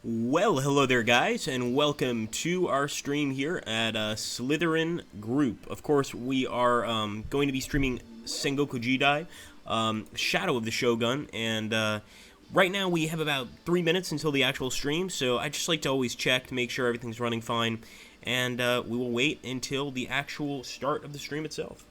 Well, hello there, guys, and welcome to our stream here at Slytherin Group. Of course, we are going to be streaming Sengoku Jidai, Shadow of the Shogun, and right now we have about 3 minutes until the actual stream, so I just like to always check to make sure everything's running fine, and we will wait until the actual start of the stream itself.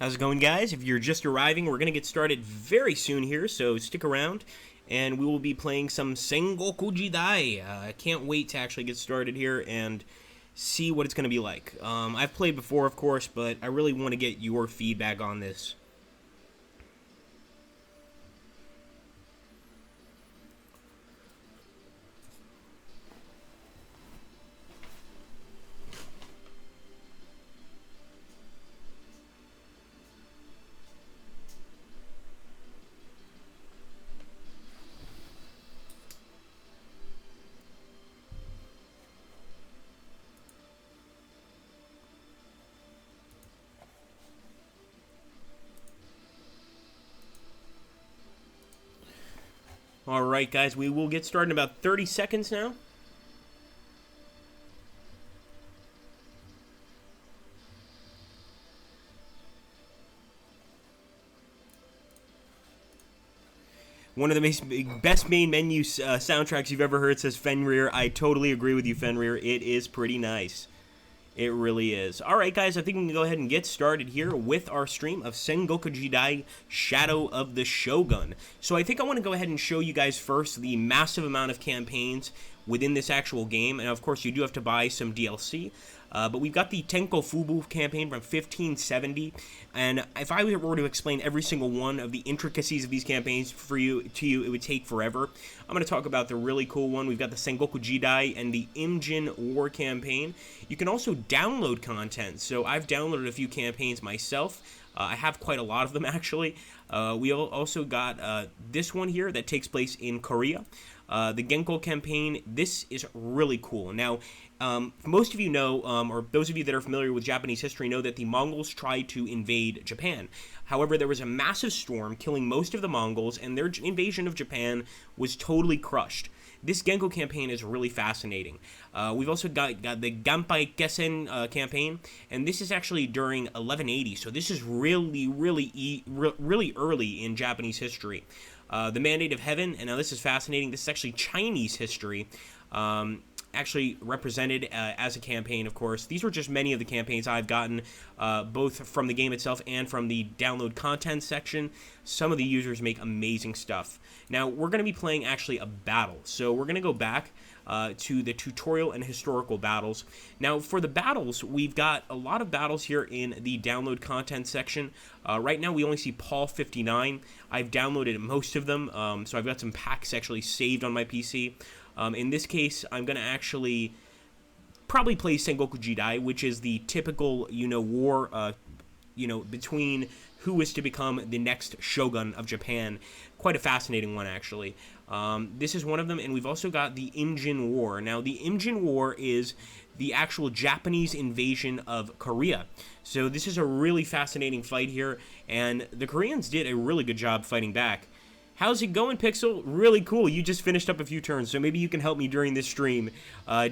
How's it going, guys? If you're just arriving, we're going to get started very soon here, so stick around, and we will be playing some Sengoku Jidai. I can't wait to actually get started here and see what it's going to be like. I've played before, of course, but I really want to get your feedback on this. Alright, guys, we will get started in about 30 seconds now. One of the best main menu soundtracks you've ever heard, says Fenrir. I totally agree with you, Fenrir. It is pretty nice. It really is. Alright, guys, I think we can go ahead and get started here with our stream of Sengoku Jidai, Shadow of the Shogun. So I think I want to go ahead and show you guys first the massive amount of campaigns within this actual game. And, of course, you do have to buy some DLC. But we've got the Tenko Fubu campaign from 1570, and if I were to explain every single one of the intricacies of these campaigns to you, it would take forever. I'm going to talk about the really cool one. We've got the Sengoku Jidai and the Imjin War campaign. You can also download content, so I've downloaded a few campaigns myself. I have quite a lot of them, actually. We also got this one here that takes place in Korea. The Genko campaign, this is really cool. Now, most of you know, or those of you that are familiar with Japanese history know that the Mongols tried to invade Japan. However, there was a massive storm killing most of the Mongols, and their invasion of Japan was totally crushed. This Genko campaign is really fascinating. We've also got the Ganpai Kesen campaign, and this is actually during 1180, so this is really early in Japanese history. The Mandate of Heaven, and now this is fascinating, this is actually Chinese history, actually represented as a campaign, of course. These were just many of the campaigns I've gotten, both from the game itself and from the download content section. Some of the users make amazing stuff. Now, we're going to be playing actually a battle, so we're going to go back to the tutorial and historical battles. Now, for the battles, we've got a lot of battles here in the download content section. Right now, we only see Paul 59. I've downloaded most of them, so I've got some packs actually saved on my PC. In this case, I'm going to actually probably play Sengoku Jidai, which is the typical, war, between who is to become the next shogun of Japan. Quite a fascinating one, actually. This is one of them, and we've also got the Imjin War. Now, the Imjin War is the actual Japanese invasion of Korea. So this is a really fascinating fight here, and the Koreans did a really good job fighting back. How's it going, Pixel? Really cool. You just finished up a few turns, so maybe you can help me during this stream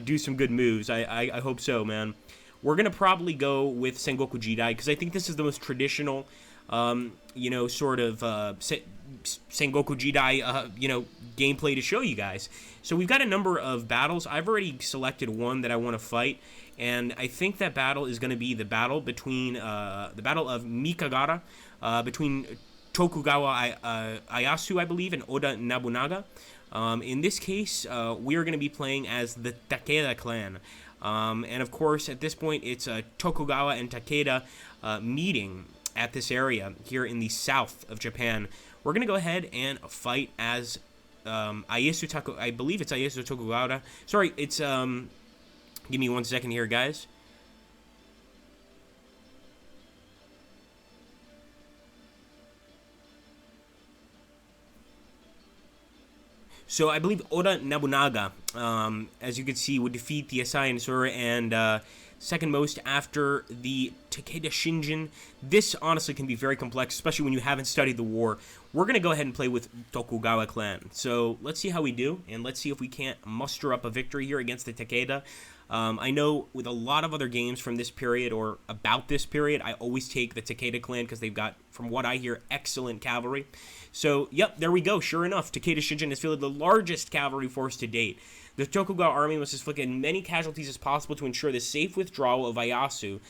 do some good moves. I hope so, man. We're going to probably go with Sengoku Jidai, because I think this is the most traditional, Sengoku Jidai, gameplay to show you guys. So we've got a number of battles. I've already selected one that I want to fight, and I think that battle is going to be the battle between, the Battle of Mikagara, between Tokugawa Ieyasu, I believe, and Oda Nobunaga. In this case, we are going to be playing as the Takeda clan. And of course, at this point, it's Tokugawa and Takeda meeting at this area here in the south of Japan. We're going to go ahead and fight as Ieyasu I believe it's Ieyasu Tokugawa. Sorry, it's give me 1 second here, guys. So I believe Oda Nobunaga, as you can see, would defeat the Asai and Sura, and second most after the Takeda Shinjin. This honestly can be very complex, especially when you haven't studied the war. We're going to go ahead and play with Tokugawa clan. So let's see how we do, and let's see if we can't muster up a victory here against the Takeda. I know with a lot of other games from this period or about this period, I always take the Takeda clan because they've got, from what I hear, excellent cavalry. So, yep, there we go. Sure enough, Takeda Shinjin has fielded the largest cavalry force to date. The Tokugawa army must inflict as many casualties as possible to ensure the safe withdrawal of Ieyasu,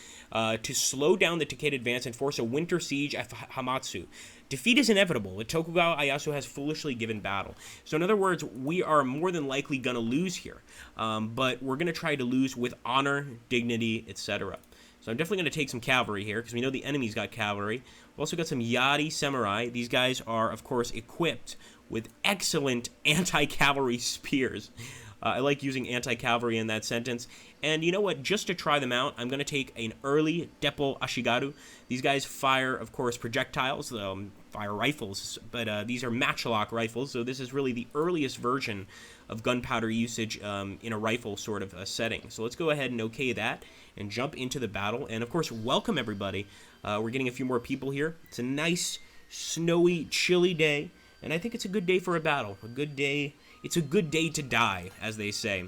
to slow down the Takeda advance and force a winter siege at Hamatsu. Defeat is inevitable. The Tokugawa Ieyasu has foolishly given battle. So in other words, we are more than likely going to lose here. But we're going to try to lose with honor, dignity, etc. So I'm definitely going to take some cavalry here, because we know the enemy's got cavalry. We've also got some Yari samurai. These guys are, of course, equipped with excellent anti-cavalry spears. I like using anti-cavalry in that sentence. And you know what? Just to try them out, I'm going to take an early Deppo Ashigaru. These guys fire, of course, projectiles, fire rifles, but these are matchlock rifles, so this is really the earliest version of gunpowder usage in a rifle sort of setting. So let's go ahead and okay that and jump into the battle. And, of course, welcome, everybody. We're getting a few more people here. It's a nice, snowy, chilly day, and I think it's a good day for a battle. A good day. It's a good day to die, as they say.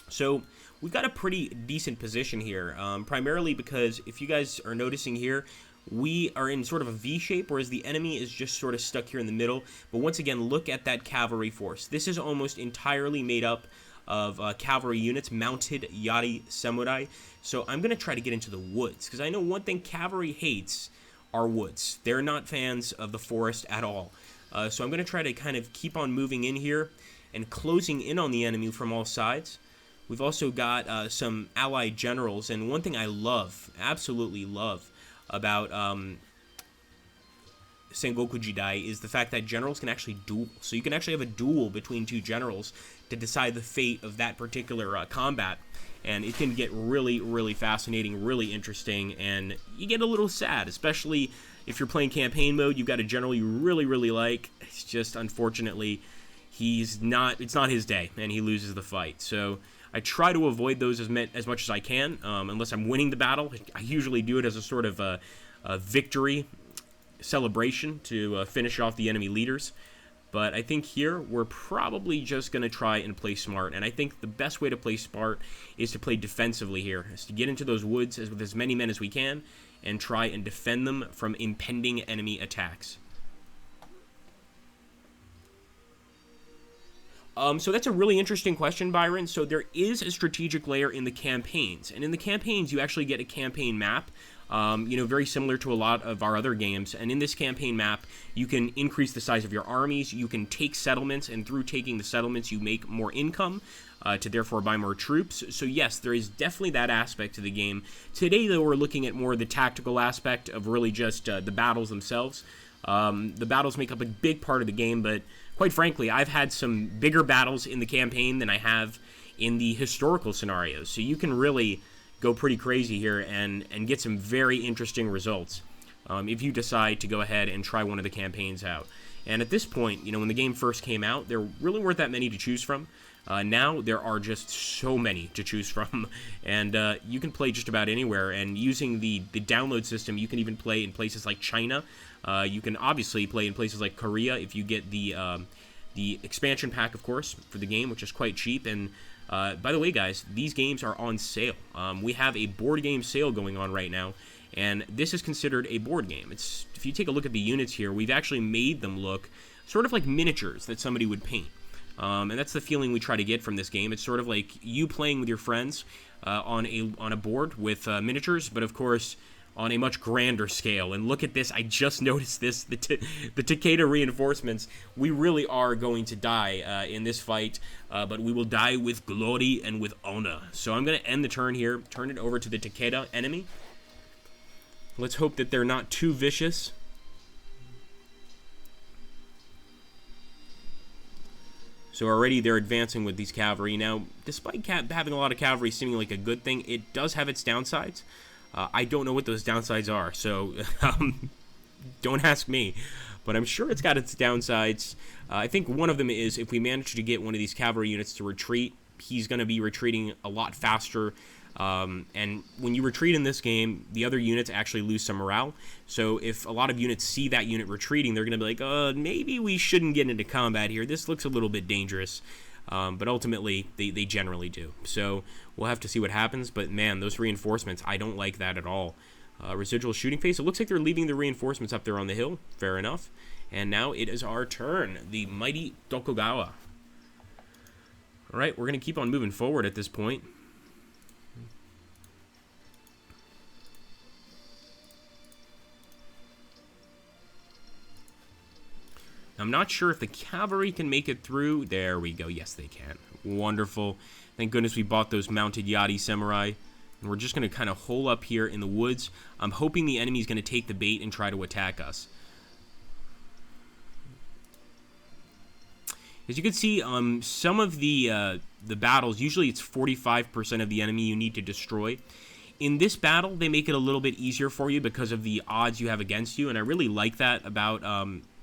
So we've got a pretty decent position here, primarily because if you guys are noticing here, we are in sort of a V shape, whereas the enemy is just sort of stuck here in the middle. But once again, look at that cavalry force. This is almost entirely made up of cavalry units, mounted Yari samurai. So I'm going to try to get into the woods, because I know one thing cavalry hates are woods. They're not fans of the forest at all. So I'm going to try to kind of keep on moving in here and closing in on the enemy from all sides. We've also got some allied generals, and one thing I love, absolutely love, about Sengoku Jidai is the fact that generals can actually duel. So you can actually have a duel between two generals to decide the fate of that particular combat. And it can get really, really fascinating, really interesting, and you get a little sad, especially if you're playing campaign mode. You've got a general you really, really like. It's just, unfortunately, it's not his day, and he loses the fight. So I try to avoid those as much as I can, unless I'm winning the battle. I usually do it as a sort of a victory celebration to finish off the enemy leaders. But I think here we're probably just going to try and play smart. And I think the best way to play smart is to play defensively here, is to get into those woods with as many men as we can and try and defend them from impending enemy attacks. So that's a really interesting question, Byron. So there is a strategic layer in the campaigns. And in the campaigns, you actually get a campaign map, very similar to a lot of our other games. And in this campaign map, you can increase the size of your armies. You can take settlements, and through taking the settlements, you make more income to therefore buy more troops. So yes, there is definitely that aspect to the game. Today, though, we're looking at more the tactical aspect of really just the battles themselves. The battles make up a big part of the game, but quite frankly, I've had some bigger battles in the campaign than I have in the historical scenarios. So you can really go pretty crazy here and get some very interesting results if you decide to go ahead and try one of the campaigns out. And at this point, you know, when the game first came out, there really weren't that many to choose from. Now there are just so many to choose from, and you can play just about anywhere. And using the download system, you can even play in places like China. You can obviously play in places like Korea if you get the expansion pack, of course, for the game, which is quite cheap. And by the way, guys, these games are on sale. We have a board game sale going on right now, and this is considered a board game. It's, if you take a look at the units here, we've actually made them look sort of like miniatures that somebody would paint. And that's the feeling we try to get from this game. It's sort of like you playing with your friends on a board with miniatures, but of course on a much grander scale. And look at this, I just noticed this, the Takeda reinforcements. We really are going to die in this fight, but we will die with glory and with honor. So I'm going to end the turn here, turn it over to the Takeda enemy. Let's hope that they're not too vicious. So already they're advancing with these cavalry. Now, despite having a lot of cavalry seeming like a good thing, it does have its downsides. I don't know what those downsides are, so don't ask me. But I'm sure it's got its downsides. I think one of them is if we manage to get one of these cavalry units to retreat, he's going to be retreating a lot faster. And when you retreat in this game, the other units actually lose some morale. So if a lot of units see that unit retreating, they're going to be like, maybe we shouldn't get into combat here. This looks a little bit dangerous. But ultimately, they generally do. So we'll have to see what happens. But man, those reinforcements, I don't like that at all. Residual shooting phase. It looks like they're leaving the reinforcements up there on the hill. Fair enough. And now it is our turn. The mighty Tokugawa. All right, we're going to keep on moving forward at this point. I'm not sure if the cavalry can make it through. There we go. Yes, they can. Wonderful. Thank goodness we bought those mounted Yadi samurai. And we're just going to kind of hole up here in the woods. I'm hoping the enemy's going to take the bait and try to attack us. As you can see, some of the battles, usually it's 45% of the enemy you need to destroy. In this battle, they make it a little bit easier for you because of the odds you have against you, and I really like that about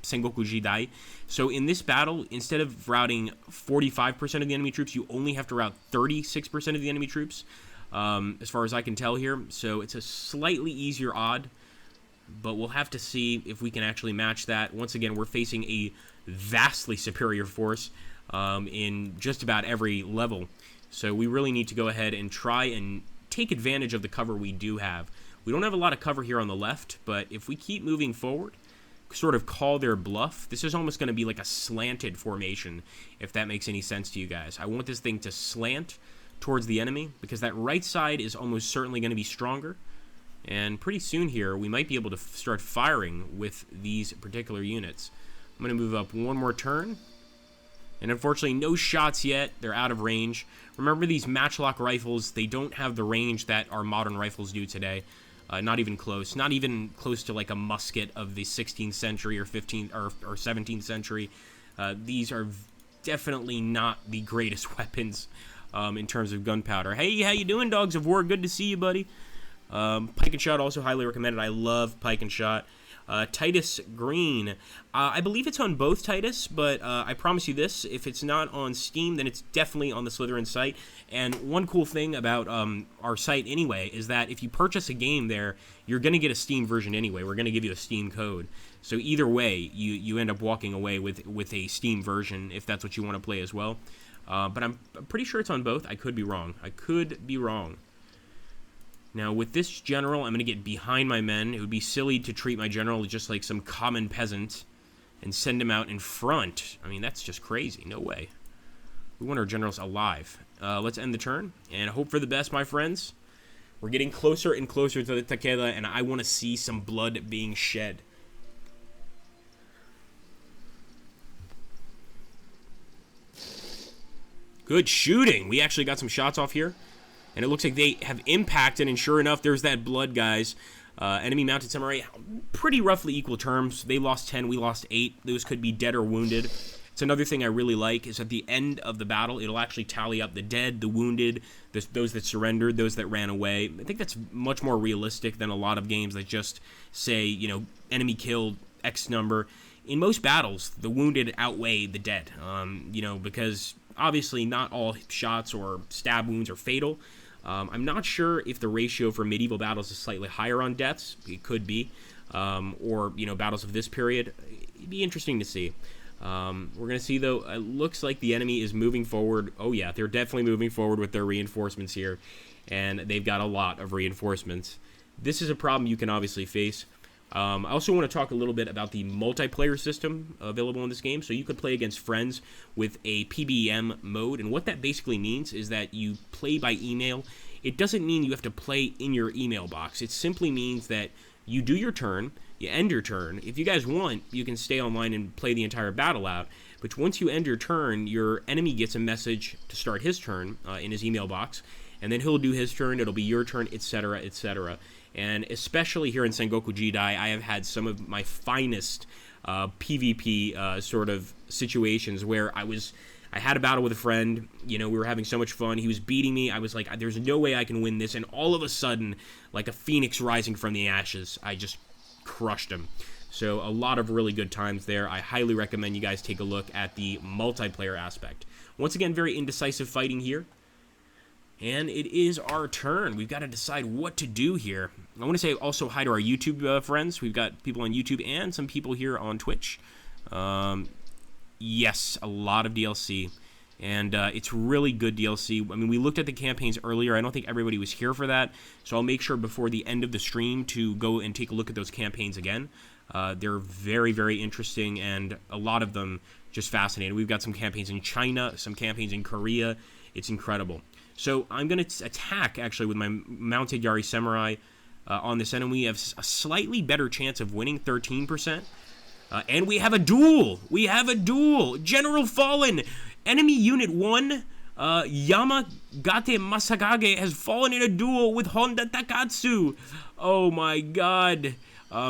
Sengoku Jidai. So in this battle, instead of routing 45% of the enemy troops, you only have to route 36% of the enemy troops, as far as I can tell here. So it's a slightly easier odd, but we'll have to see if we can actually match that. Once again, we're facing a vastly superior force in just about every level. So we really need to go ahead and try and take advantage of the cover we do have. We don't have a lot of cover here on the left, but if we keep moving forward, sort of call their bluff, this is almost going to be like a slanted formation, if that makes any sense to you guys. I want this thing to slant towards the enemy, because that right side is almost certainly going to be stronger. And pretty soon here, we might be able to start firing with these particular units. I'm going to move up one more turn. And unfortunately, no shots yet. They're out of range. Remember, these matchlock rifles, they don't have the range that our modern rifles do today. Not even close. Not even close to like a musket of the 16th century or 15th or 17th century. These are definitely not the greatest weapons in terms of gunpowder. Hey, how you doing, Dogs of War? Good to see you, buddy. Pike and Shot also highly recommended. I love Pike and Shot. Titus Green. I believe it's on both, Titus, but I promise you this, if it's not on Steam, then it's definitely on the Slytherin site. And one cool thing about our site anyway is that if you purchase a game there, you're going to get a Steam version anyway. We're going to give you a Steam code. So either way, you end up walking away with a Steam version if that's what you want to play as well. But I'm pretty sure it's on both. I could be wrong. Now, with this general, I'm going to get behind my men. It would be silly to treat my general just like some common peasant and send him out in front. I mean, that's just crazy. No way. We want our generals alive. Let's end the turn and hope for the best, my friends. We're getting closer and closer to the Takeda, and I want to see some blood being shed. Good shooting. We actually got some shots off here. And it looks like they have impacted, and sure enough, there's that blood, guys. Enemy mounted samurai, pretty roughly equal terms. They lost 10, we lost 8. Those could be dead or wounded. It's another thing I really like is at the end of the battle, it'll actually tally up the dead, the wounded, those that surrendered, those that ran away. I think that's much more realistic than a lot of games that just say, you know, enemy killed X number. In most battles, the wounded outweigh the dead, you know, because obviously not all shots or stab wounds are fatal. I'm not sure if the ratio for medieval battles is slightly higher on deaths. It could be. Or, you know, battles of this period. It'd be interesting to see. We're going to see, though, it looks like the enemy is moving forward. Oh, yeah, they're definitely moving forward with their reinforcements here. And they've got a lot of reinforcements. This is a problem you can obviously face. I also want to talk a little bit about the multiplayer system available in this game. So you could play against friends with a PBM mode. And what that basically means is that you play by email. It doesn't mean you have to play in your email box. It simply means that you do your turn, you end your turn. If you guys want, you can stay online and play the entire battle out. But once you end your turn, your enemy gets a message to start his turn in his email box. And then he'll do his turn, it'll be your turn, etc., etc. And especially here in Sengoku Jidai, I have had some of my finest PvP sort of situations where I had a battle with a friend, you know, we were having so much fun, he was beating me, I was like, there's no way I can win this, and all of a sudden, like a phoenix rising from the ashes, I just crushed him. So a lot of really good times there. I highly recommend you guys take a look at the multiplayer aspect. Once again, very indecisive fighting here. And it is our turn. We've got to decide what to do here. I want to say also hi to our YouTube friends. We've got people on YouTube and some people here on Twitch. Yes, a lot of DLC. And it's really good DLC. I mean, we looked at the campaigns earlier. I don't think everybody was here for that. So I'll make sure before the end of the stream to go and take a look at those campaigns again. They're very, very interesting, and a lot of them just fascinating. We've got some campaigns in China, some campaigns in Korea. It's incredible. So I'm going to attack, actually, with my mounted Yari Samurai on this enemy. We have a slightly better chance of winning, 13%. And we have a duel! We have a duel! General fallen! Enemy Unit 1, Yamagate Masakage, has fallen in a duel with Honda Takatsu! Oh my god.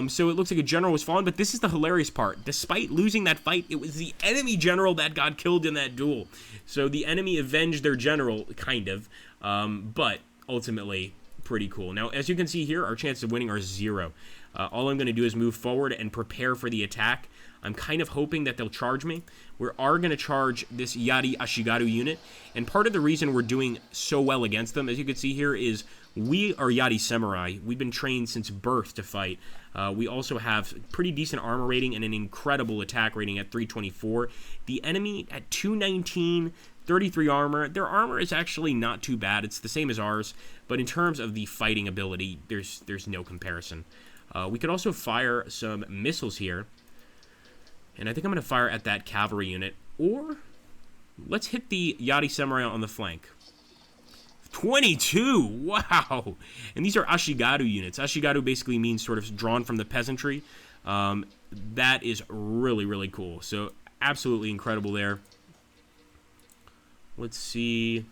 So it looks like a general was fallen, but this is the hilarious part. Despite losing that fight, it was the enemy general that got killed in that duel. So the enemy avenged their general, kind of, but ultimately pretty cool. Now, as you can see here, our chances of winning are 0. All I'm going to do is move forward and prepare for the attack. I'm kind of hoping that they'll charge me. We are going to charge this Yari Ashigaru unit, and part of the reason we're doing so well against them, as you can see here, is we are Yari Samurai. We've been trained since birth to fight. We also have pretty decent armor rating and an incredible attack rating at 324. The enemy at 219, 33 armor. Their armor is actually not too bad. It's the same as ours, but in terms of the fighting ability, there's no comparison. We could also fire some missiles here, and I think I'm going to fire at that cavalry unit, or let's hit the Yari Samurai on the flank. 22! Wow! And these are Ashigaru units. Ashigaru basically means sort of drawn from the peasantry. That is really, really cool. So, absolutely incredible there. Let's see.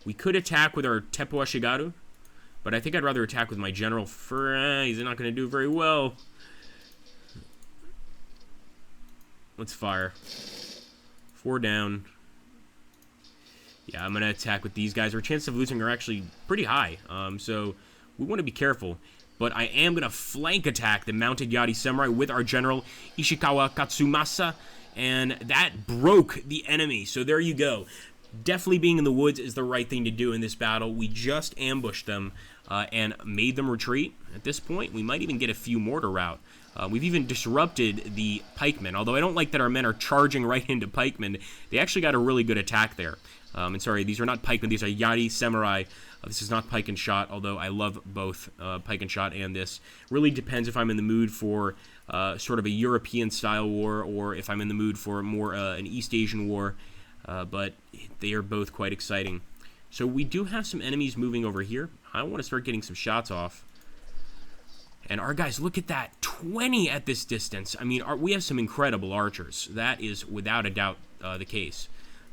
We could attack with our Teppo Ashigaru, but I think I'd rather attack with my general. He's not going to do very well. Let's fire. 4 down. Yeah, I'm going to attack with these guys. Our chances of losing are actually pretty high, so we want to be careful. But I am going to flank attack the mounted Yari Samurai with our general, Ishikawa Katsumasa, and that broke the enemy. So there you go. Definitely being in the woods is the right thing to do in this battle. We just ambushed them and made them retreat. At this point, we might even get a few more to rout. We've even disrupted the pikemen, although I don't like that our men are charging right into pikemen. They actually got a really good attack there. And sorry, these are not pikemen, these are Yari Samurai. This is not pike and shot, although I love both pike and shot and this. Really depends if I'm in the mood for sort of a European-style war, or if I'm in the mood for more an East Asian war. But they are both quite exciting. So we do have some enemies moving over here. I want to start getting some shots off. And our guys, look at that, 20 at this distance. I mean, we have some incredible archers. That is without a doubt the case.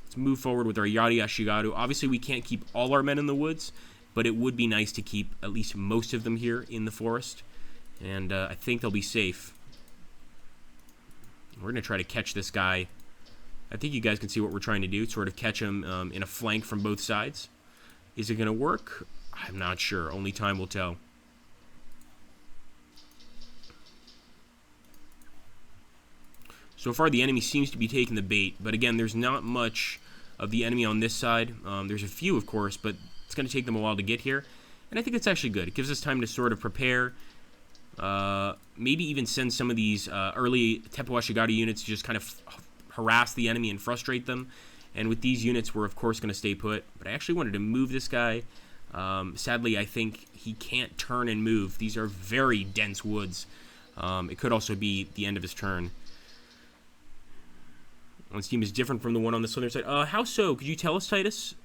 Let's move forward with our Yari Ashigaru. Obviously, we can't keep all our men in the woods, but it would be nice to keep at least most of them here in the forest. And I think they'll be safe. We're going to try to catch this guy. I think you guys can see what we're trying to do, sort of catch him in a flank from both sides. Is it going to work? I'm not sure. Only time will tell. So far, the enemy seems to be taking the bait, but again, there's not much of the enemy on this side. There's a few, of course, but it's going to take them a while to get here, and I think it's actually good. It gives us time to sort of prepare, maybe even send some of these early Teppo Ashigaru units to just kind of harass the enemy and frustrate them, and with these units, we're, of course, going to stay put, but I actually wanted to move this guy. Sadly, I think he can't turn and move. These are very dense woods. It could also be the end of his turn. This team is different from the one on the southern side. How so? Could you tell us, Titus?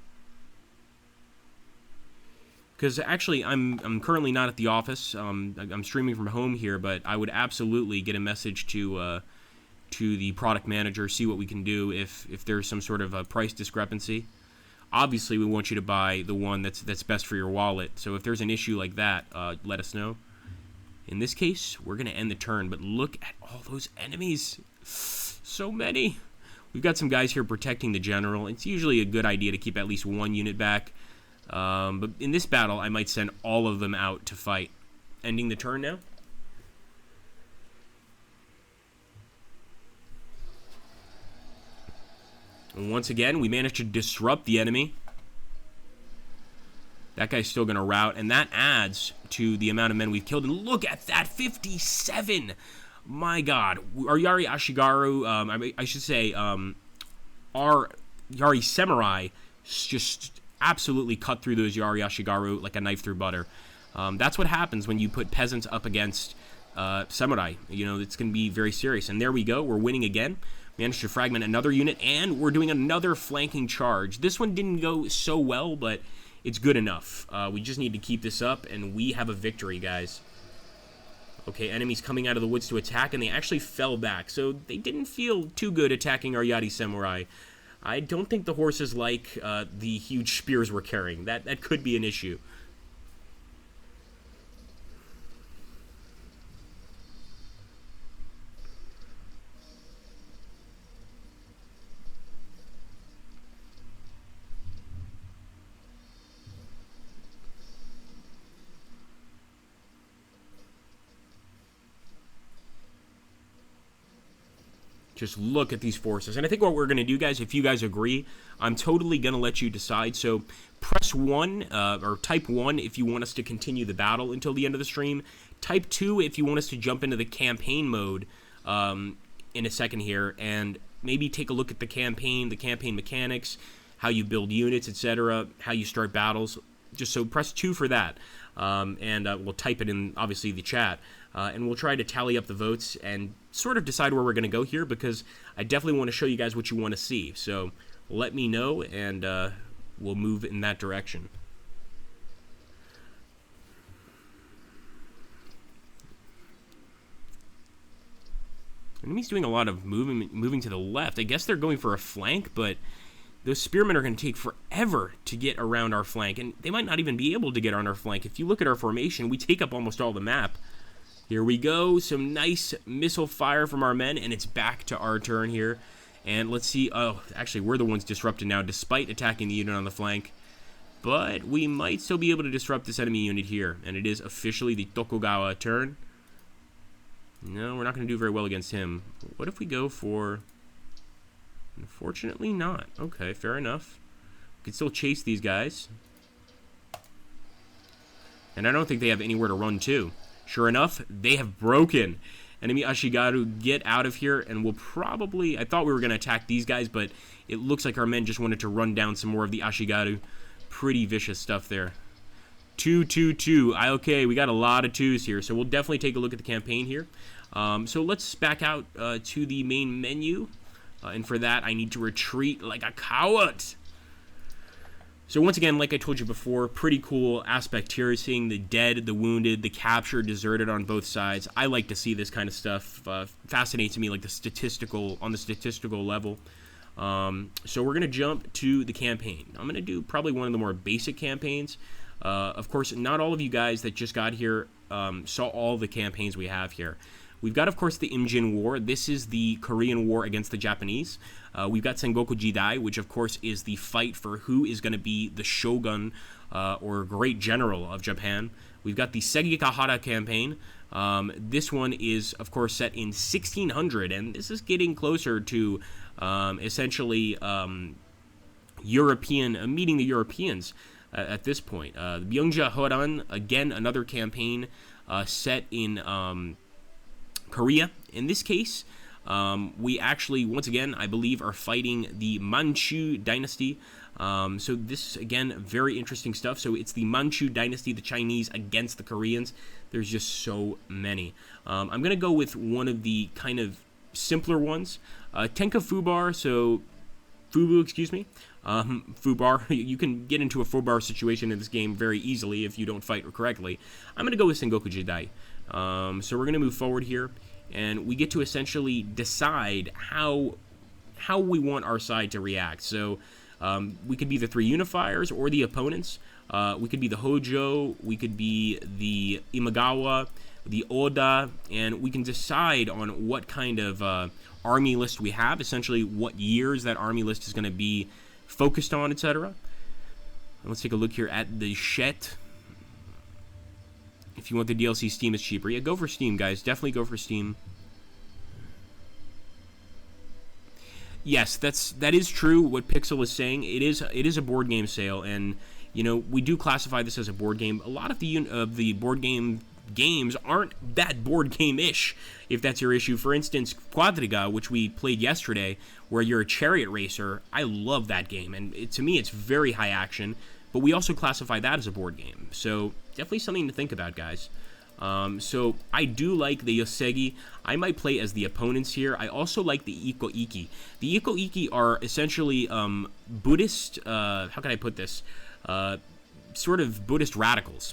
Because actually, I'm currently not at the office. I'm streaming from home here, but I would absolutely get a message to the product manager, see what we can do if there's some sort of a price discrepancy. Obviously, we want you to buy the one that's best for your wallet. So if there's an issue like that, let us know. In this case, we're going to end the turn, but look at all those enemies. So many. We've got some guys here protecting the general. It's usually a good idea to keep at least one unit back. But in this battle, I might send all of them out to fight. Ending the turn now. And once again, we managed to disrupt the enemy. That guy's still going to rout, and that adds to the amount of men we've killed. And look at that, 57! My God, our Yari Ashigaru, I should say, our Yari Samurai just absolutely cut through those Yari Ashigaru like a knife through butter. That's what happens when you put peasants up against samurai. You know, it's going to be very serious. And there we go, we're winning again. Managed to fragment another unit, and we're doing another flanking charge. This one didn't go so well, but it's good enough. We just need to keep this up, and we have a victory, guys. Okay, enemies coming out of the woods to attack, and they actually fell back. So they didn't feel too good attacking our Yari Samurai. I don't think the horses like the huge spears we're carrying. That could be an issue. Just look at these forces. And I think what we're going to do, guys, if you guys agree, I'm totally going to let you decide. So press 1, or type 1 if you want us to continue the battle until the end of the stream. Type 2 if you want us to jump into the campaign mode in a second here, and maybe take a look at the campaign mechanics, how you build units, etc., how you start battles. Just so press 2 for that. And we'll type it in, obviously, the chat. And we'll try to tally up the votes and sort of decide where we're going to go here, because I definitely want to show you guys what you want to see. So let me know, and we'll move in that direction. Enemy's doing a lot of moving to the left. I guess they're going for a flank, but those spearmen are going to take forever to get around our flank, and they might not even be able to get on our flank. If you look at our formation, we take up almost all the map. Here we go, some nice missile fire from our men, and it's back to our turn here. And let's see, oh, actually, we're the ones disrupted now, despite attacking the unit on the flank. But we might still be able to disrupt this enemy unit here, and it is officially the Tokugawa turn. No, we're not going to do very well against him. What if we go for... Unfortunately not. Okay, fair enough. We can still chase these guys. And I don't think they have anywhere to run to. Sure enough, they have broken. Enemy Ashigaru, get out of here, and we'll probably... I thought we were going to attack these guys, but it looks like our men just wanted to run down some more of the Ashigaru. Pretty vicious stuff there. 2, 2, 2. Okay, we got a lot of 2s here, so we'll definitely take a look at the campaign here. So let's back out to the main menu, and for that, I need to retreat like a coward. So once again, like I told you before, pretty cool aspect here, seeing the dead, the wounded, the captured, deserted on both sides. I like to see this kind of stuff. Fascinates me, like on the statistical level. So we're going to jump to the campaign. I'm going to do probably one of the more basic campaigns. Of course, not all of you guys that just got here saw all the campaigns we have here. We've got, of course, the Imjin War. This is the Korean War against the Japanese. We've got Sengoku Jidai, which, of course, is the fight for who is going to be the shogun or great general of Japan. We've got the Sekigahara campaign. This one is, of course, set in 1600, and this is getting closer to essentially European, meeting the Europeans at this point. The Byungja Horan, again, another campaign set in Korea. In this case, we actually, once again, I believe, are fighting the Manchu dynasty. So this, again, very interesting stuff. So it's the Manchu dynasty, the Chinese against the Koreans. There's just so many. I'm going to go with one of the kind of simpler ones. Tenka Fubar, so Fubu, excuse me. Fubar, you can get into a Fubar situation in this game very easily if you don't fight correctly. I'm going to go with Sengoku Jidai. So we're going to move forward here, and we get to essentially decide how we want our side to react. So we could be the three unifiers or the opponents. We could be the Hojo, we could be the Imagawa, the Oda, and we can decide on what kind of army list we have, essentially what years that army list is going to be focused on, etc. Let's take a look here at the Shet. If you want the DLC, Steam is cheaper. Yeah, go for Steam, guys. Definitely go for Steam. Yes, that is true. What Pixel is saying, it is a board game sale, and you know we do classify this as a board game. A lot of the board game games aren't that board game-ish, if that's your issue. For instance, Quadriga, which we played yesterday, where you're a chariot racer. I love that game, and to me, it's very high action. But we also classify that as a board game, so definitely something to think about, guys. So I do like the Yosegi. I might play as the opponents here. I also like the Iko-Iki. The Iko-Iki are essentially Buddhist, how can I put this? Sort of Buddhist radicals.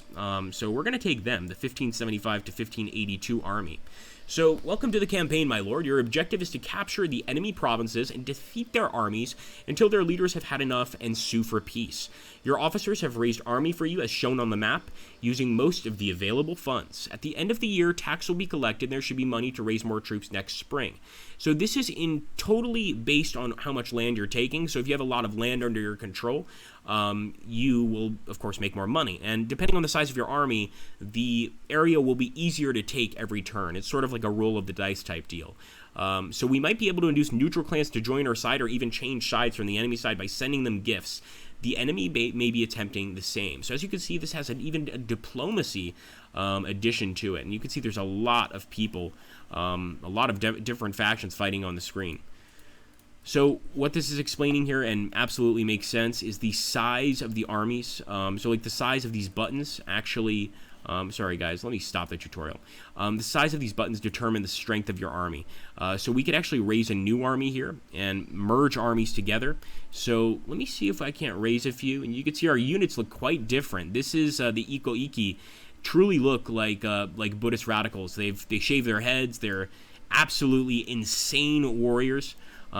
So we're going to take them, the 1575 to 1582 army. So, welcome to the campaign, my lord. Your objective is to capture the enemy provinces and defeat their armies until their leaders have had enough and sue for peace. Your officers have raised army for you as shown on the map, using most of the available funds. At the end of the year, tax will be collected, and there should be money to raise more troops next spring. So this is totally based on how much land you're taking. So if you have a lot of land under your control, you will, of course, make more money. And depending on the size of your army, the area will be easier to take every turn. It's sort of like a roll of the dice type deal. So we might be able to induce neutral clans to join our side or even change sides from the enemy side by sending them gifts. The enemy may be attempting the same. So as you can see, this has even a diplomacy addition to it. And you can see there's a lot of people, a lot of different factions fighting on the screen. So what this is explaining here, and absolutely makes sense, is the size of the armies. So like the size of these buttons actually... sorry guys, let me stop the tutorial. The size of these buttons determine the strength of your army. So we could actually raise a new army here and merge armies together. So let me see if I can't raise a few, and you can see our units look quite different. This is the Iko-Iki, truly look like Buddhist radicals. They shave their heads. They're absolutely insane warriors.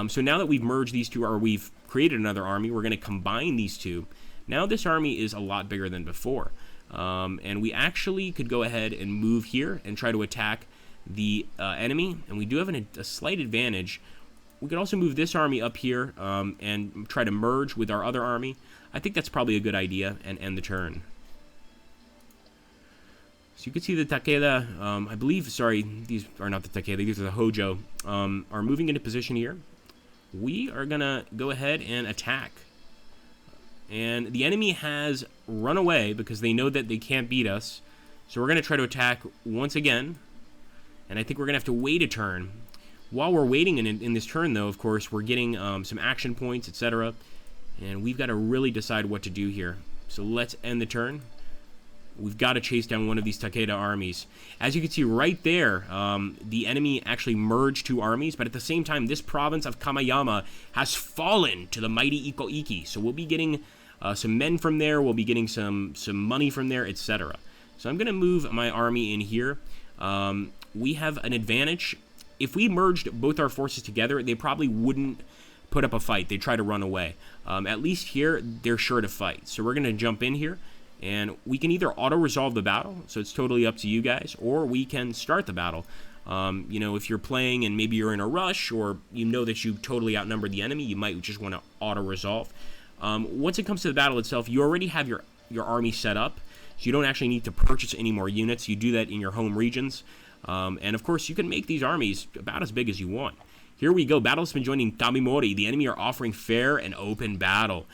So now that we've merged these two, or we've created another army, we're going to combine these two. Now this army is a lot bigger than before. And we actually could go ahead and move here and try to attack the enemy, and we do have a slight advantage. We could also move this army up here and try to merge with our other army. I think that's probably a good idea, and end the turn. So you can see the Takeda, I believe, sorry, these are not the Takeda, these are the Hojo, are moving into position here. We are going to go ahead and attack. And the enemy has run away because they know that they can't beat us. So we're going to try to attack once again. And I think we're going to have to wait a turn. While we're waiting in this turn, though, of course, we're getting some action points, etc. And we've got to really decide what to do here. So let's end the turn. We've got to chase down one of these Takeda armies. As you can see right there, the enemy actually merged two armies, but at the same time, this province of Kamayama has fallen to the mighty Iko-Iki. So we'll be getting some men from there, we'll be getting some money from there, etc. So I'm going to move my army in here. We have an advantage. If we merged both our forces together, they probably wouldn't put up a fight. They'd try to run away. At least here, they're sure to fight. So we're going to jump in here. And we can either auto-resolve the battle, so it's totally up to you guys, or we can start the battle. You know, if you're playing and maybe you're in a rush, or you know that you totally outnumber the enemy, you might just want to auto-resolve. Once it comes to the battle itself, you already have your army set up, so you don't actually need to purchase any more units. You do that in your home regions. And of course, you can make these armies about as big as you want. Here we go. Battle has been joining Tamimori. The enemy are offering fair and open battle.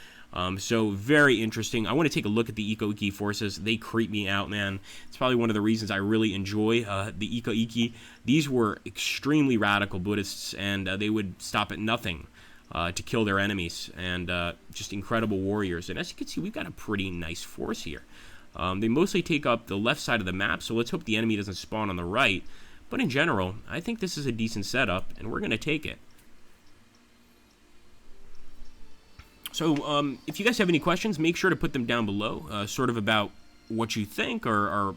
So very interesting. I want to take a look at the Iko-Iki forces. They creep me out, man. It's probably one of the reasons I really enjoy the Iko-Iki. These were extremely radical Buddhists, and they would stop at nothing to kill their enemies, and just incredible warriors. And as you can see, we've got a pretty nice force here. They mostly take up the left side of the map, so let's hope the enemy doesn't spawn on the right. But in general, I think this is a decent setup, and we're going to take it. So, if you guys have any questions, make sure to put them down below, sort of about what you think, or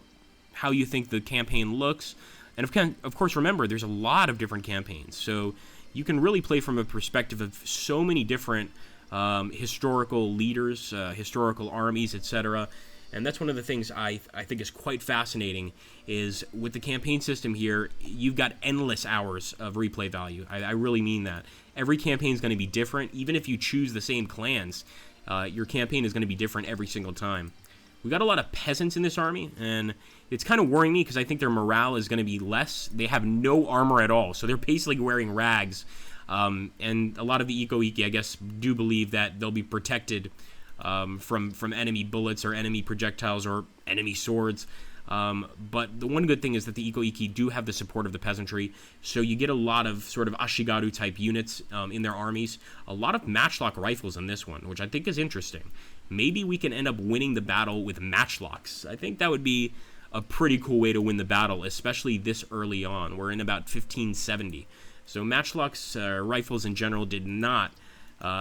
how you think the campaign looks. And of course, remember, there's a lot of different campaigns, so you can really play from a perspective of so many different historical leaders, historical armies, etc. And that's one of the things I think is quite fascinating, is with the campaign system here, you've got endless hours of replay value. I really mean that. Every campaign is going to be different. Even if you choose the same clans, your campaign is going to be different every single time. We've got a lot of peasants in this army, and it's kind of worrying me because I think their morale is going to be less. They have no armor at all, so they're basically wearing rags. And a lot of the Iko-Iki, I guess, do believe that they'll be protected from enemy bullets or enemy projectiles or enemy swords. But the one good thing is that the Iko-Iki do have the support of the peasantry, so you get a lot of sort of Ashigaru type units in their armies. A lot of matchlock rifles in this one, which I think is interesting. Maybe we can end up winning the battle with matchlocks. I think that would be a pretty cool way to win the battle, especially this early on. We're in about 1570. So matchlocks rifles in general did not...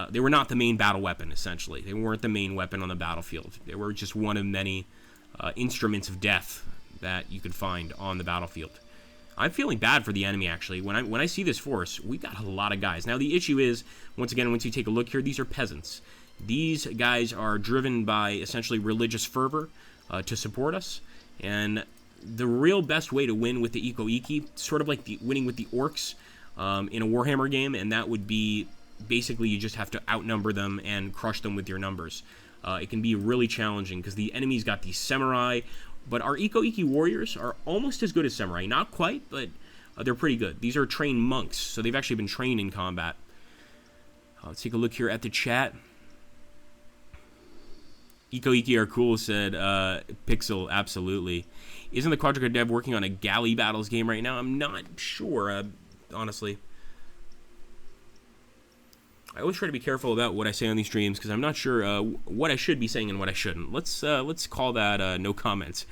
they were not the main battle weapon, essentially. They weren't the main weapon on the battlefield. They were just one of many instruments of death that you could find on the battlefield. I'm feeling bad for the enemy, actually. When I see this force, we got a lot of guys. Now, the issue is, once again, once you take a look here, these are peasants. These guys are driven by, essentially, religious fervor to support us. And the real best way to win with the Iko-Iki, sort of like winning with the orcs in a Warhammer game, and that would be... basically, you just have to outnumber them and crush them with your numbers. It can be really challenging because the enemy's got these samurai, but our Iko-Iki warriors are almost as good as samurai. Not quite, but they're pretty good. These are trained monks, so they've actually been trained in combat. Let's take a look here at the chat. Iko-Iki are cool, said Pixel. Absolutely. Isn't the Quadriga dev working on a galley battles game right now? I'm not sure, honestly. I always try to be careful about what I say on these streams because I'm not sure what I should be saying and what I shouldn't. Let's call that no comments.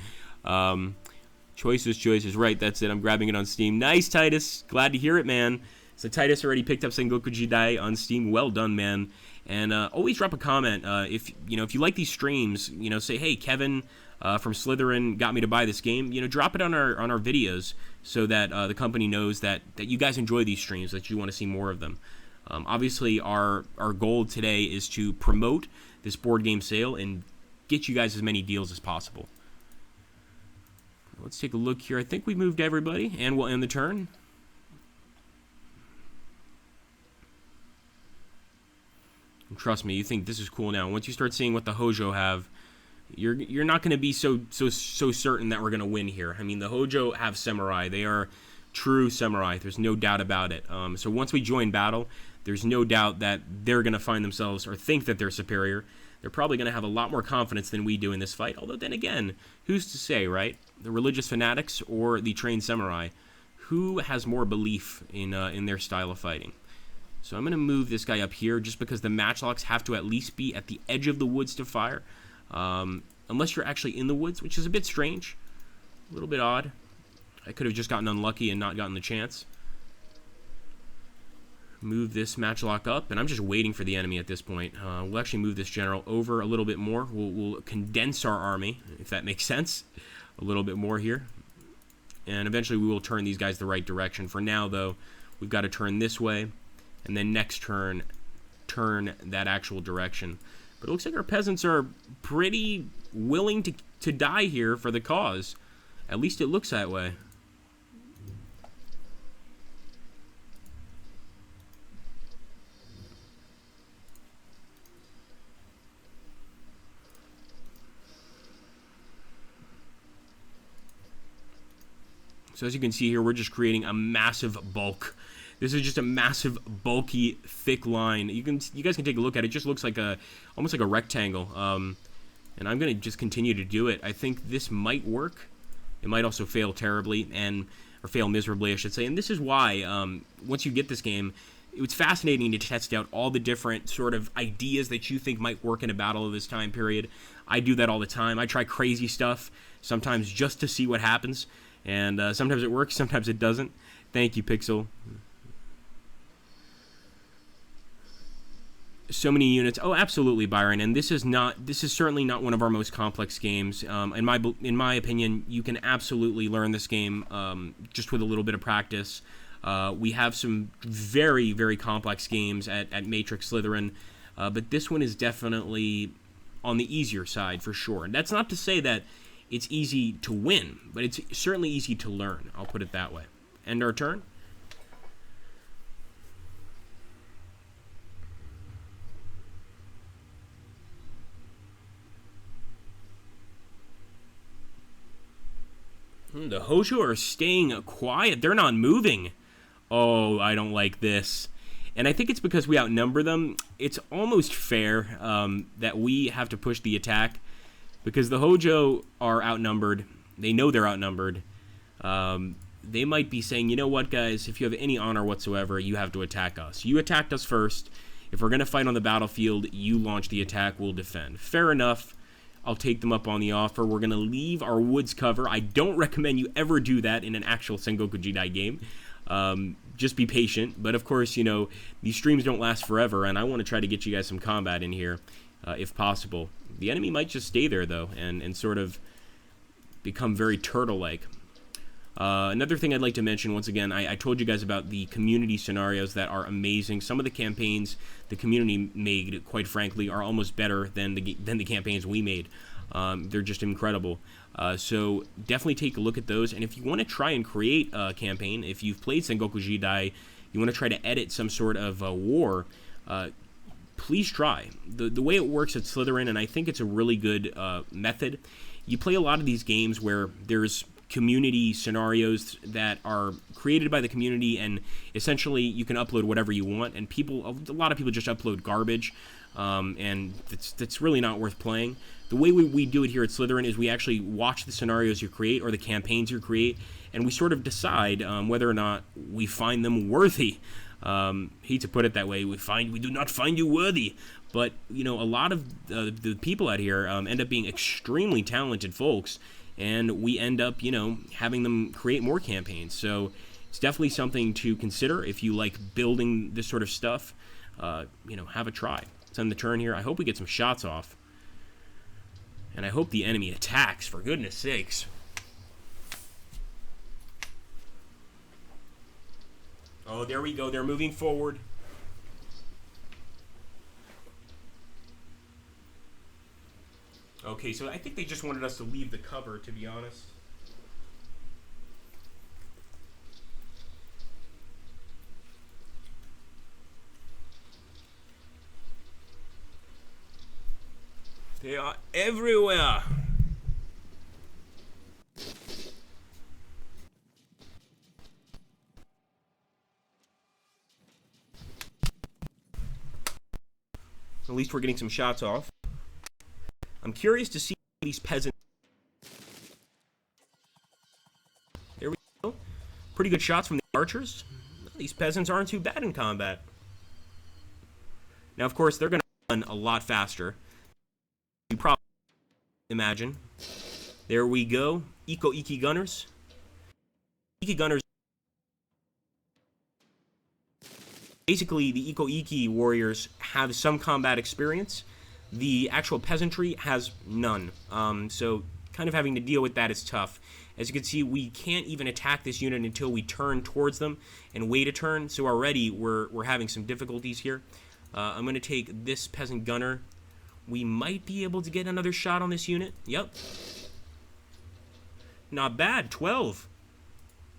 Choices. Right, that's it. I'm grabbing it on Steam. Nice, Titus. Glad to hear it, man. So Titus already picked up Sengoku Jidai on Steam. Well done, man. And always drop a comment if you like these streams. Say, hey, Kevin from Slytherin got me to buy this game. Drop it on our videos so that the company knows that you guys enjoy these streams, that you want to see more of them. Obviously, our goal today is to promote this board game sale and get you guys as many deals as possible. Let's take a look here. I think we moved everybody, and we'll end the turn. And trust me, you think this is cool now. Once you start seeing what the Hojo have, you're not going to be so certain that we're going to win here. I mean, the Hojo have samurai. They are true samurai. There's no doubt about it. So once we join battle, there's no doubt that they're going to find themselves or think that they're superior. They're probably going to have a lot more confidence than we do in this fight. Although then again, who's to say, right? The religious fanatics or the trained samurai? Who has more belief in their style of fighting? So I'm going to move this guy up here just because the matchlocks have to at least be at the edge of the woods to fire. Unless you're actually in the woods, which is a bit strange. A little bit odd. I could have just gotten unlucky and not gotten the chance. Move this matchlock up, and I'm just waiting for the enemy at this point. We'll actually move this general over a little bit more. We'll condense our army, if that makes sense, a little bit more here. And eventually we will turn these guys the right direction. For now, though, we've got to turn this way, and then next turn that actual direction. But it looks like our peasants are pretty willing to die here for the cause. At least it looks that way. So as you can see here, we're just creating a massive bulk. This is just a massive, bulky, thick line. You guys can take a look at it. It just looks like almost like a rectangle. And I'm gonna just continue to do it. I think this might work. It might also fail terribly, or fail miserably, I should say. And this is why, once you get this game, it's fascinating to test out all the different sort of ideas that you think might work in a battle of this time period. I do that all the time. I try crazy stuff, sometimes just to see what happens. And sometimes it works, sometimes it doesn't. Thank you, Pixel. So many units. Oh, absolutely, Byron. And this is certainly not one of our most complex games. In my opinion, you can absolutely learn this game just with a little bit of practice. We have some very, very complex games at Matrix Slytherin, but this one is definitely on the easier side for sure. And that's not to say that it's easy to win, but it's certainly easy to learn. I'll put it that way. End our turn. The Hojo are staying quiet. They're not moving. Oh, I don't like this. And I think it's because we outnumber them. It's almost fair that we have to push the attack because the Hojo are outnumbered. They know they're outnumbered. They might be saying, you know what, guys, if you have any honor whatsoever, you have to attack us. You attacked us first. If we're going to fight on the battlefield, you launch the attack, we'll defend. Fair enough. I'll take them up on the offer. We're going to leave our woods cover. I don't recommend you ever do that in an actual Sengoku Jidai game. Just be patient. But, of course, you know, these streams don't last forever, and I want to try to get you guys some combat in here, if possible. The enemy might just stay there, though, and sort of become very turtle-like. Another thing I'd like to mention, once again, I told you guys about the community scenarios that are amazing. Some of the campaigns the community made, quite frankly, are almost better than the campaigns we made. They're just incredible. So definitely take a look at those. And if you want to try and create a campaign, if you've played Sengoku Jidai, you want to try to edit some sort of war, please try. The way it works at Slytherin, and I think it's a really good method, you play a lot of these games where there's community scenarios that are created by the community, and essentially you can upload whatever you want, and a lot of people just upload garbage, and that's really not worth playing. The way we do it here at Slytherin is we actually watch the scenarios you create or the campaigns you create, and we sort of decide whether or not we find them worthy. Hate to put it that way, we do not find you worthy, but you know, a lot of the people out here end up being extremely talented folks, and we end up, you know, having them create more campaigns. So it's definitely something to consider if you like building this sort of stuff. You know, have a try. Let's end the turn here. I hope we get some shots off. And I hope the enemy attacks, for goodness sakes. Oh, there we go. They're moving forward. Okay, so I think they just wanted us to leave the cover, to be honest. They are everywhere. At least we're getting some shots off. I'm curious to see these peasants. There we go. Pretty good shots from the archers. These peasants aren't too bad in combat. Now, of course, they're going to run a lot faster. You probably imagine. There we go. Iki gunners. Iki gunners. Basically, the Iki warriors have some combat experience. The actual peasantry has none. So kind of having to deal with that is tough. As you can see, we can't even attack this unit until we turn towards them and wait a turn. So already we're having some difficulties here. I'm going to take this peasant gunner. We might be able to get another shot on this unit. Yep. Not bad. 12.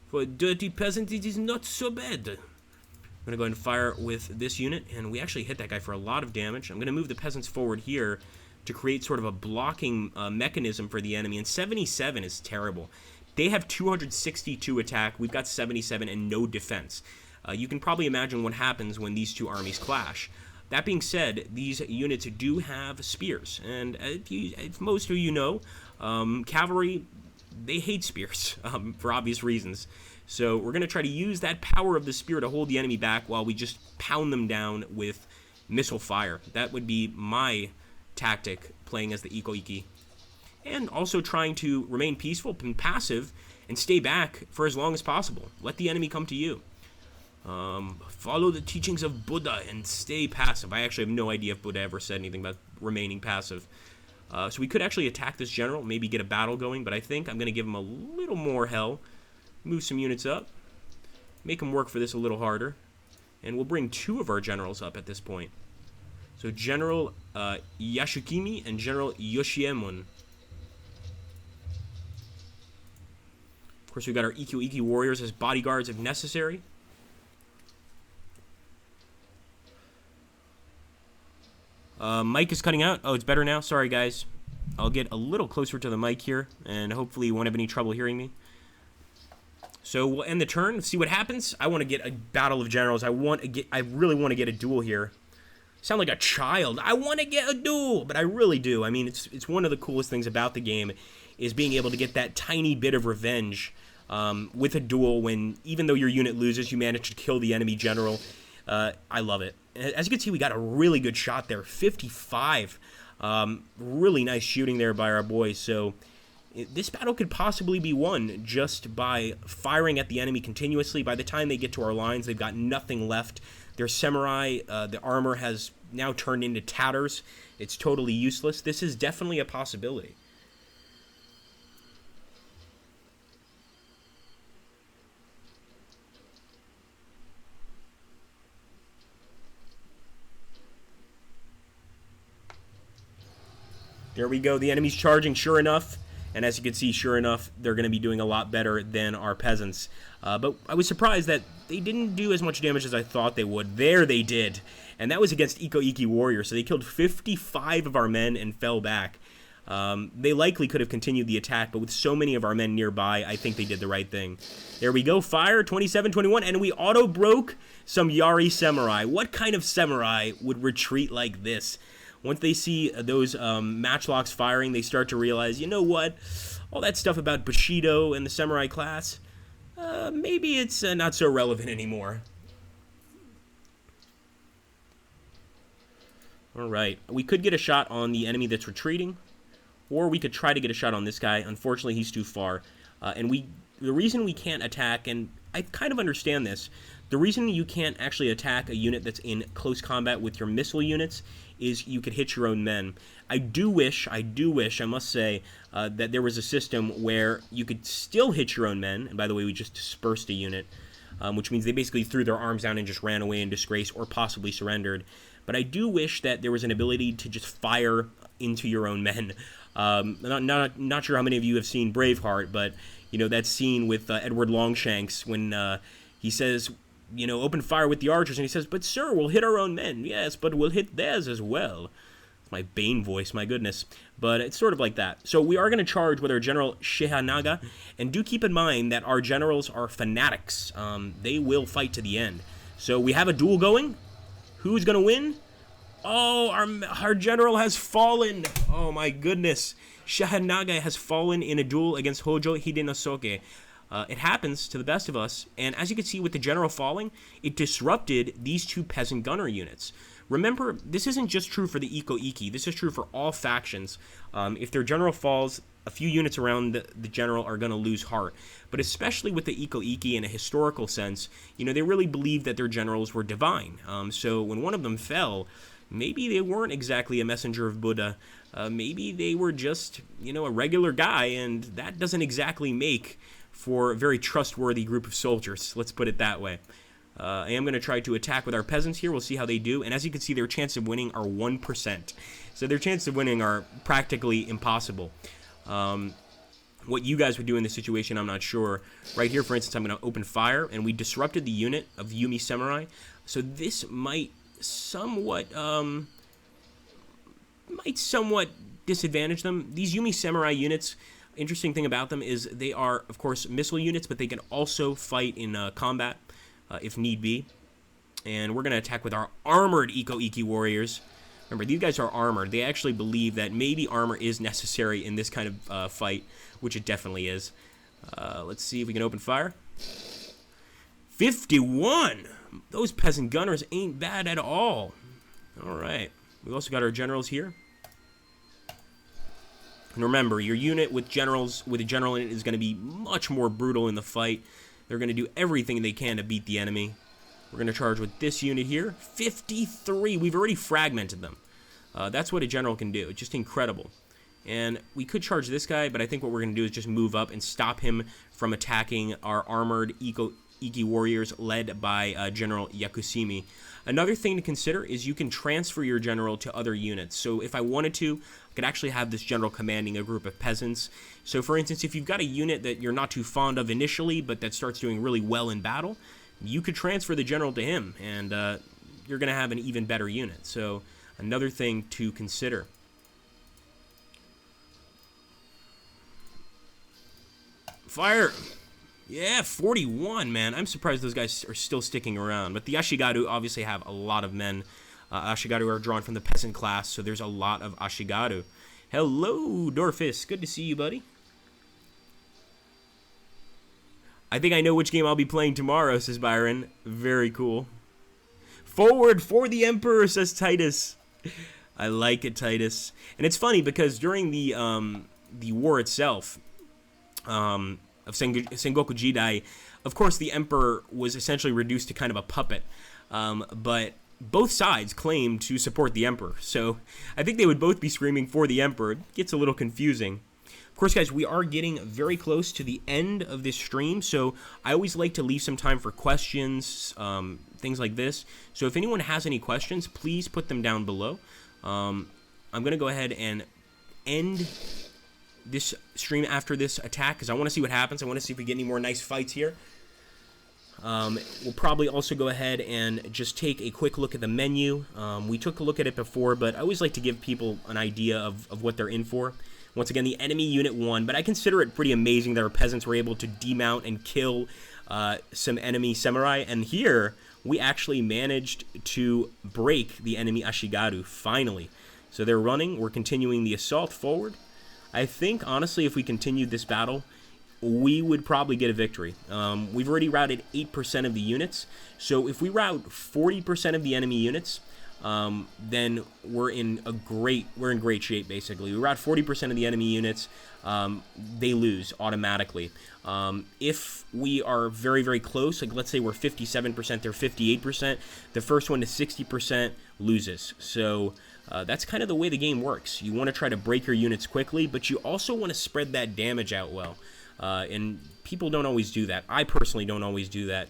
For a dirty peasant, it is not so bad. I'm going to go ahead and fire with this unit, and we actually hit that guy for a lot of damage. I'm going to move the peasants forward here to create sort of a blocking mechanism for the enemy, and 77 is terrible. They have 262 attack, we've got 77 and no defense. You can probably imagine what happens when these two armies clash. That being said, these units do have spears, and if most of you know, cavalry, they hate spears for obvious reasons. So we're going to try to use that power of the spear to hold the enemy back while we just pound them down with missile fire. That would be my tactic playing as the Iko-Iki. And also trying to remain peaceful and passive and stay back for as long as possible. Let the enemy come to you. Follow the teachings of Buddha and stay passive. I actually have no idea if Buddha ever said anything about remaining passive. So we could actually attack this general, maybe get a battle going, but I think I'm going to give him a little more hell. Move some units up. Make them work for this a little harder. And we'll bring 2 of our generals up at this point. So General Yashukimi and General Yoshiemon. Of course, we've got our Iko-Iki warriors as bodyguards if necessary. Mic is cutting out. Oh, it's better now. Sorry, guys. I'll get a little closer to the mic here, and hopefully you won't have any trouble hearing me. So we'll end the turn, see what happens. I want to get a battle of generals. I really want to get a duel here. Sound like a child. I want to get a duel, but I really do. I mean, it's one of the coolest things about the game is being able to get that tiny bit of revenge with a duel when, even though your unit loses, you manage to kill the enemy general. I love it. As you can see, we got a really good shot there, 55. Really nice shooting there by our boys. So this battle could possibly be won just by firing at the enemy continuously. By the time they get to our lines, they've got nothing left. Their samurai, the armor has now turned into tatters. It's totally useless. This is definitely a possibility. There we go. The enemy's charging, sure enough. And as you can see, sure enough, they're going to be doing a lot better than our peasants. But I was surprised that they didn't do as much damage as I thought they would. There they did. And that was against Iko-Iki warriors. So they killed 55 of our men and fell back. They likely could have continued the attack, but with so many of our men nearby, I think they did the right thing. There we go. Fire, 27-21, and we auto-broke some Yari samurai. What kind of samurai would retreat like this? Once they see those matchlocks firing, they start to realize, you know what? All that stuff about Bushido and the samurai class, maybe it's not so relevant anymore. All right. We could get a shot on the enemy that's retreating, or we could try to get a shot on this guy. Unfortunately, he's too far. The reason we can't attack, and I kind of understand this, the reason you can't actually attack a unit that's in close combat with your missile units is you could hit your own men. I do wish, I must say, that there was a system where you could still hit your own men. And by the way, we just dispersed a unit, which means they basically threw their arms down and just ran away in disgrace or possibly surrendered. But I do wish that there was an ability to just fire into your own men. Not sure how many of you have seen Braveheart, but you know that scene with Edward Longshanks when he says, you know, open fire with the archers, and he says, but sir, we'll hit our own men. Yes, but we'll hit theirs as well. It's my Bane voice, my goodness. But it's sort of like that. So we are going to charge with our General Shihanaga, and do keep in mind that our generals are fanatics. They will fight to the end. So we have a duel going. Who's going to win? Oh, our general has fallen. Oh my goodness. Shihanaga has fallen in a duel against Hojo Hidenosuke. It happens to the best of us, and as you can see with the general falling, it disrupted these two peasant gunner units. Remember, this isn't just true for the Iko-Iki, this is true for all factions. If their general falls, a few units around the general are going to lose heart. But especially with the Iko-Iki in a historical sense, you know, they really believed that their generals were divine. So when one of them fell, maybe they weren't exactly a messenger of Buddha. Maybe they were just, you know, a regular guy, and that doesn't exactly make for a very trustworthy group of soldiers. Let's put it that way. I am going to try to attack with our peasants here. We'll see how they do. And as you can see, their chance of winning are 1%. So their chances of winning are practically impossible. What you guys would do in this situation, I'm not sure. Right here, for instance, I'm going to open fire, and we disrupted the unit of Yumi Samurai. So this might somewhat disadvantage them. These Yumi Samurai units, interesting thing about them is they are, of course, missile units, but they can also fight in combat if need be. And we're going to attack with our armored Iko-Iki warriors. Remember, these guys are armored. They actually believe that maybe armor is necessary in this kind of fight, which it definitely is. Let's see if we can open fire. 51! Those peasant gunners ain't bad at all. All right. We've also got our generals here. And remember, your unit with generals, with a general in it, is going to be much more brutal in the fight. They're going to do everything they can to beat the enemy. We're going to charge with this unit here. 53. We've already fragmented them. That's what a general can do. It's just incredible. And we could charge this guy, but I think what we're going to do is just move up and stop him from attacking our armored Iki warriors led by General Yakusimi. Another thing to consider is you can transfer your general to other units. So if I wanted to, I could actually have this general commanding a group of peasants. So for instance, if you've got a unit that you're not too fond of initially, but that starts doing really well in battle, you could transfer the general to him, and you're going to have an even better unit. So another thing to consider. Fire! Yeah, 41, man. I'm surprised those guys are still sticking around. But the Ashigaru obviously have a lot of men. Ashigaru are drawn from the peasant class, so there's a lot of Ashigaru. Hello, Dorfus. Good to see you, buddy. I think I know which game I'll be playing tomorrow, says Byron. Very cool. Forward for the Emperor, says Titus. I like it, Titus. And it's funny because during the war itself, of Sengoku Jidai, of course the Emperor was essentially reduced to kind of a puppet, but both sides claimed to support the Emperor, so I think they would both be screaming for the Emperor. It gets a little confusing. Of course, guys, we are getting very close to the end of this stream, so I always like to leave some time for questions, things like this. So if anyone has any questions, please put them down below. I'm going to go ahead and end this stream after this attack because I want to see what happens. I want to see if we get any more nice fights here. We'll probably also go ahead and just take a quick look at the menu. We took a look at it before, but I always like to give people an idea of what they're in for. Once again, the enemy unit won, but I consider it pretty amazing that our peasants were able to demount and kill some enemy samurai. And here, we actually managed to break the enemy Ashigaru, finally. So they're running. We're continuing the assault forward. I think, honestly, if we continued this battle, we would probably get a victory. We've already routed 8% of the units, so if we rout 40% of the enemy units, then we're in great shape, basically. We rout 40% of the enemy units, they lose automatically. If we are very, very close, like let's say we're 57%, they're 58%, the first one to 60% loses. So that's kind of the way the game works. You want to try to break your units quickly, but you also want to spread that damage out well. And people don't always do that. I personally don't always do that.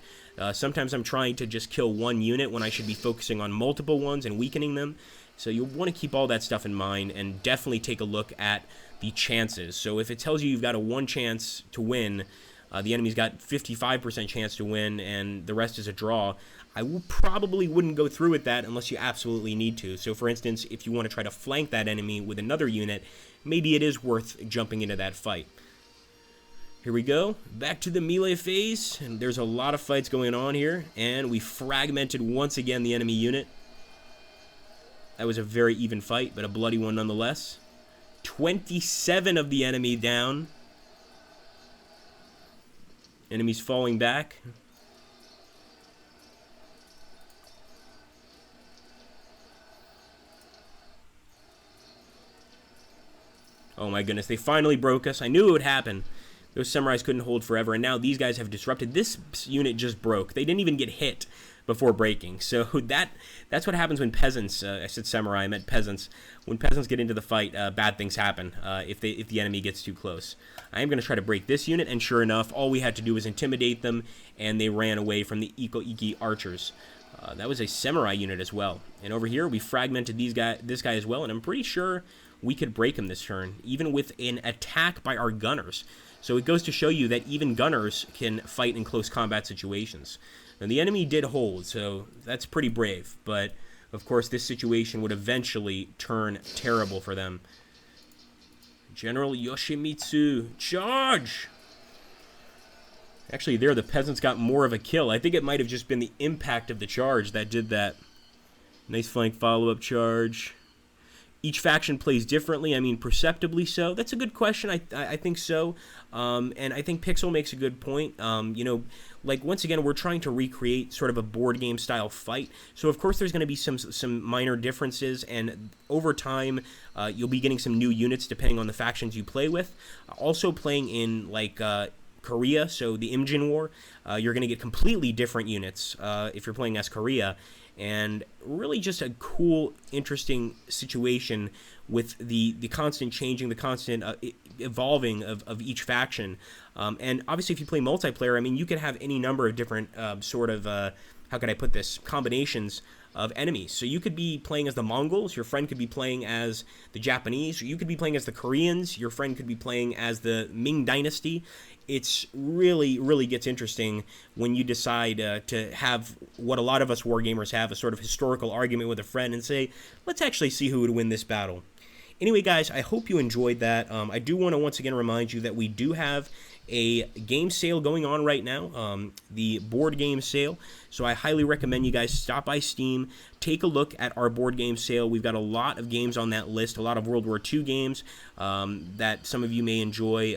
Sometimes I'm trying to just kill one unit when I should be focusing on multiple ones and weakening them. So you want to keep all that stuff in mind and definitely take a look at the chances. So if it tells you you've got a 1 chance to win, the enemy's got 55% chance to win, and the rest is a draw, I probably wouldn't go through with that unless you absolutely need to. So for instance, if you want to try to flank that enemy with another unit, maybe it is worth jumping into that fight. Here we go, back to the melee phase, and there's a lot of fights going on here, and we fragmented once again the enemy unit. That was a very even fight, but a bloody one nonetheless. 27 of the enemy down. Enemies falling back. Oh my goodness, they finally broke us. I knew it would happen. Those samurais couldn't hold forever, and now these guys have disrupted. This unit just broke. They didn't even get hit before breaking. So that's what happens when peasants, I said samurai, I meant peasants. When peasants get into the fight, bad things happen if the enemy gets too close. I am going to try to break this unit, and sure enough, all we had to do was intimidate them, and they ran away from the Iko-Iki archers. That was a samurai unit as well. And over here, we fragmented this guy as well, and I'm pretty sure we could break him this turn, even with an attack by our gunners. So it goes to show you that even gunners can fight in close combat situations. And the enemy did hold, so that's pretty brave. But, of course, this situation would eventually turn terrible for them. General Yoshimitsu, charge! Actually, there, the peasants got more of a kill. I think it might have just been the impact of the charge that did that. Nice flank follow-up charge. Each faction plays differently, I mean, perceptibly so. That's a good question, I think so. And I think Pixel makes a good point. You know, like, once again, we're trying to recreate sort of a board game style fight. So, of course, there's going to be some minor differences, and over time, you'll be getting some new units depending on the factions you play with. Also, playing in, like, Korea, so the Imjin War, you're going to get completely different units if you're playing as Korea. And really just a cool, interesting situation with the constant changing, the constant evolving of each faction. And obviously, if you play multiplayer, I mean, you could have any number of different sort of, how could I put this, combinations of enemies. So you could be playing as the Mongols, your friend could be playing as the Japanese, or you could be playing as the Koreans, your friend could be playing as the Ming Dynasty. It's really gets interesting when you decide to have what a lot of us wargamers have, a sort of historical argument with a friend and say, let's actually see who would win this battle. Anyway, guys, I hope you enjoyed that. I do want to once again remind you that we do have a game sale going on right now, the board game sale. So I highly recommend you guys stop by Steam, take a look at our board game sale. We've got a lot of games on that list, a lot of World War II games that some of you may enjoy,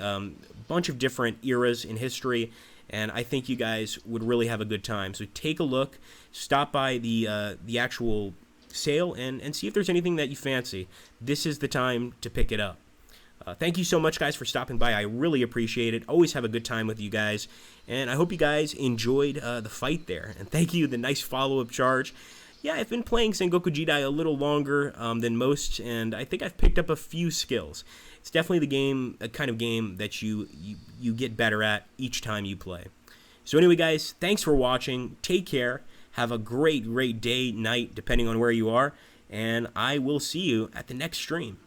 bunch of different eras in history, and I think you guys would really have a good time. So take a look, stop by the actual sale, and see if there's anything that you fancy. This is the time to pick it up. Thank you so much, guys, for stopping by. I really appreciate it. Always have a good time with you guys, and I hope you guys enjoyed the fight there. And thank you, the nice follow-up charge. Yeah, I've been playing Sengoku Jidai a little longer than most, and I think I've picked up a few skills. It's definitely the game, a kind of game that you get better at each time you play. So anyway, guys, thanks for watching. Take care. Have a great day, night, depending on where you are. And I will see you at the next stream.